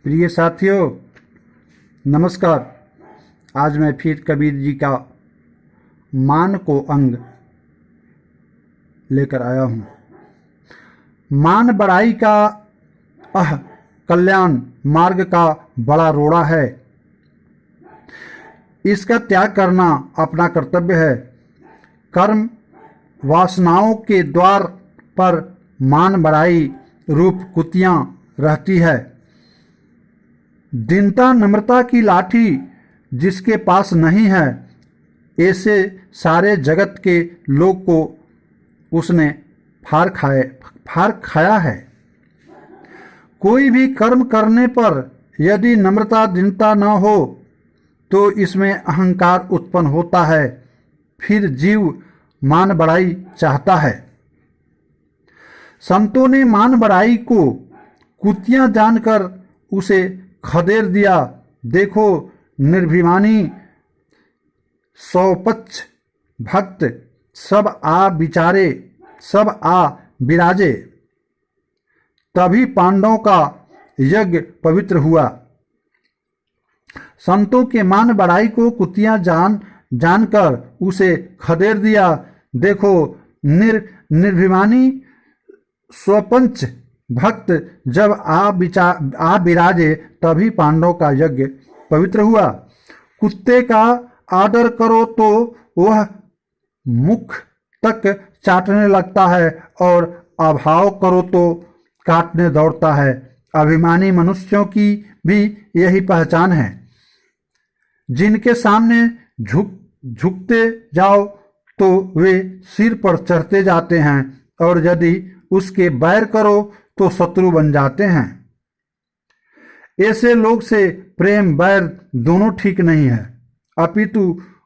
प्रिय साथियों, नमस्कार। आज मैं फिर कबीर जी का मान को अंग लेकर आया हूँ। मान बड़ाई का कल्याण मार्ग का बड़ा रोड़ा है। इसका त्याग करना अपना कर्तव्य है। कर्म वासनाओं के द्वार पर मान बड़ाई रूप कुतियाँ रहती है। दीनता नम्रता की लाठी जिसके पास नहीं है, ऐसे सारे जगत के लोग को उसने फाड़ खाया है। कोई भी कर्म करने पर यदि नम्रता दीनता न हो तो इसमें अहंकार उत्पन्न होता है। फिर जीव मान बढ़ाई चाहता है। संतों ने मान बढ़ाई को कुतियां जानकर उसे खदेड़ दिया। देखो, निर्भिमानी सौपच्छ भक्त सब आ विराजे, तभी पांडवों का यज्ञ पवित्र हुआ। संतों के मान बढ़ाई को कुतियां जानकर उसे खदेड़ दिया। देखो, निर्भिमानी स्वपंच भक्त जब आ विराजे, तभी पांडवों का यज्ञ पवित्र हुआ। कुत्ते का आदर करो तो वह मुख तक चाटने लगता है और अभाव करो तो काटने दौड़ता है। अभिमानी मनुष्यों की भी यही पहचान है। जिनके सामने झुकते जाओ तो वे सिर पर चढ़ते जाते हैं, और यदि उसके बैर करो तो शत्रु बन जाते हैं। ऐसे लोग से प्रेम बैर दोनों ठीक नहीं है, अपितु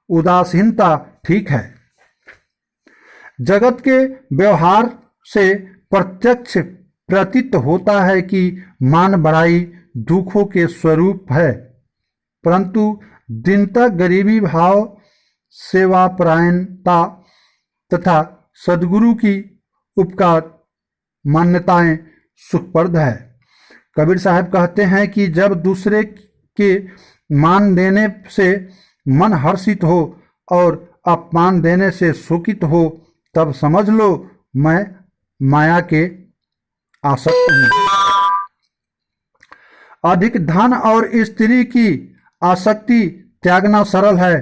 उदासीनता ठीक है। जगत के व्यवहार से प्रत्यक्ष प्रतीत होता है कि मान बढ़ाई दुखों के स्वरूप है, परंतु दीनता, गरीबी भाव, सेवापरायणता तथा सद्गुरु की उपकार मान्यताएं सुखप्रद है। कबीर साहब कहते हैं कि जब दूसरे के मान देने से मन हर्षित हो और अपमान देने से शोकित हो, तब समझ लो मैं माया के आसक्त हूँ। अधिक धन और स्त्री की आसक्ति त्यागना सरल है,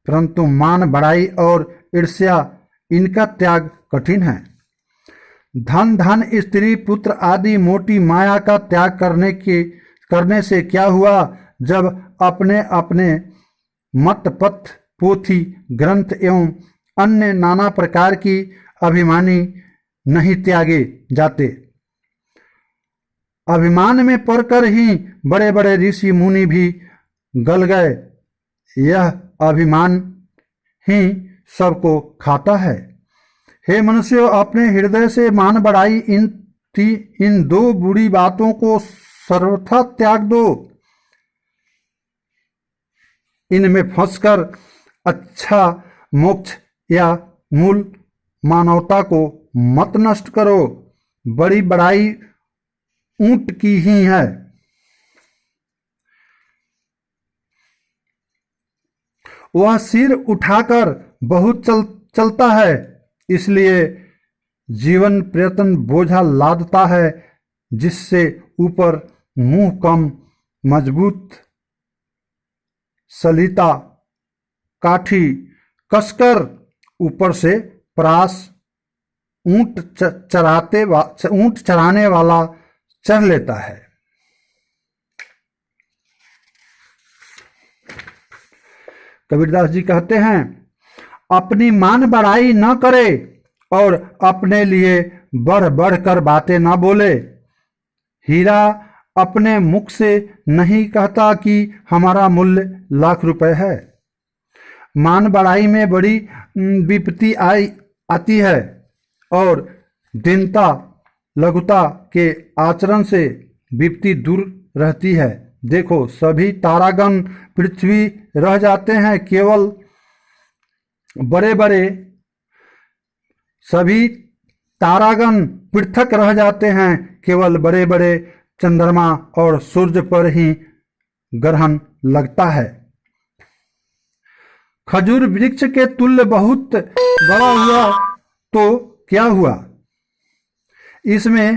परंतु मान बढ़ाई और ईर्ष्या इनका त्याग कठिन है। धन, स्त्री, पुत्र आदि मोटी माया का त्याग करने से क्या हुआ? जब अपने अपने मत पथ, पोथी, ग्रंथ एवं अन्य नाना प्रकार की अभिमानी नहीं त्यागे जाते। अभिमान में पड़कर ही बड़े बड़े ऋषि मुनि भी गल गए। यह अभिमान ही सबको खाता है। हे मनुष्यों, अपने हृदय से मान बढ़ाई इन दो बुरी बातों को सर्वथा त्याग दो। इनमें फंसकर अच्छा मोक्ष या मूल मानवता को मत नष्ट करो। बड़ी बड़ाई ऊंट की ही है। वह सिर उठाकर बहुत चलता है, इसलिए जीवन प्रयत्न बोझा लादता है, जिससे ऊपर मुंह कम मजबूत सलिता काठी कसकर ऊपर से परास ऊंट चराने वाला चढ़ लेता है। कबीरदास जी कहते हैं, अपनी मान बढ़ाई न करे और अपने लिए बढ़ बढ़कर बातें न बोले। हीरा अपने मुख से नहीं कहता कि हमारा मूल्य लाख रुपए है। मान बढ़ाई में बड़ी विपत्ति आती है और दीनता लघुता के आचरण से विपत्ति दूर रहती है। देखो, सभी तारागण पृथ्वी रह जाते हैं, केवल बड़े बड़े सभी तारागण पृथक रह जाते हैं, केवल बड़े बड़े चंद्रमा और सूर्य पर ही ग्रहण लगता है। खजूर वृक्ष के तुल्य बहुत बड़ा हुआ तो क्या हुआ, इसमें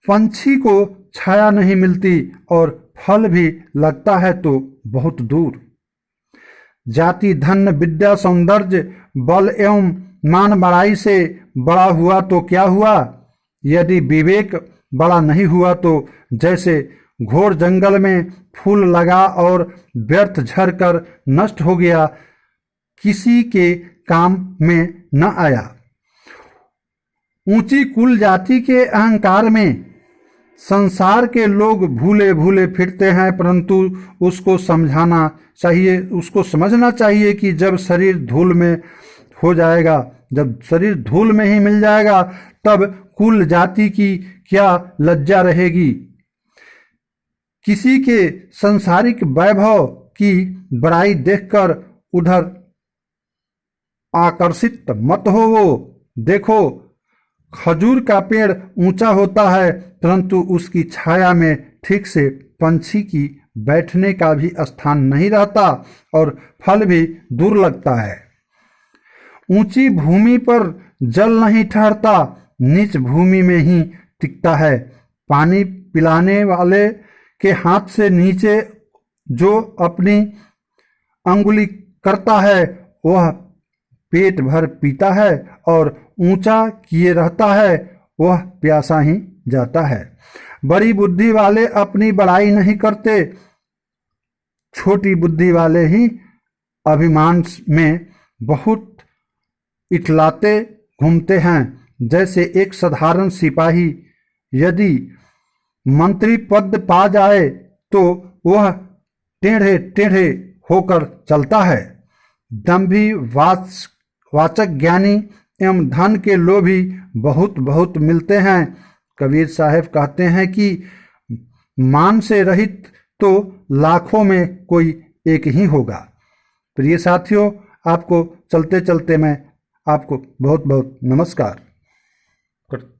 पंछी को छाया नहीं मिलती और फल भी लगता है तो बहुत दूर। जाति धन विद्या सौंदर्य बल एवं मान बड़ाई से बड़ा हुआ तो क्या हुआ, यदि विवेक बड़ा नहीं हुआ तो जैसे घोर जंगल में फूल लगा और व्यर्थ झड़कर नष्ट हो गया, किसी के काम में न आया। ऊंची कुल जाति के अहंकार में संसार के लोग भूले भूले फिरते हैं, परंतु उसको समझाना चाहिए, उसको समझना चाहिए कि जब शरीर धूल में हो जाएगा, जब शरीर धूल में ही मिल जाएगा, तब कुल जाति की क्या लज्जा रहेगी। किसी के सांसारिक वैभव की बड़ाई देखकर उधर आकर्षित मत हो। वो देखो, खजूर का पेड़ ऊंचा होता है, परंतु उसकी छाया में ठीक से पंछी की बैठने का भी स्थान नहीं रहता और फल भी दूर लगता है। ऊंची भूमि पर जल नहीं ठहरता, नीच भूमि में ही टिकता है। पानी पिलाने वाले के हाथ से नीचे जो अपनी अंगुली करता है वह पेट भर पीता है और ऊंचा किए रहता है वह प्यासा ही जाता है। बड़ी बुद्धि वाले अपनी बड़ाई नहीं करते, छोटी बुद्धि वाले ही अभिमान में बहुत इठलाते घूमते हैं। जैसे एक साधारण सिपाही यदि मंत्री पद पा जाए तो वह टेढ़े टेढ़े होकर चलता है। दंभी वाचक ज्ञानी एवं धन के लोभी बहुत बहुत मिलते हैं। कबीर साहब कहते हैं कि मान से रहित तो लाखों में कोई एक ही होगा। प्रिय साथियों, आपको चलते चलते मैं आपको बहुत बहुत नमस्कार।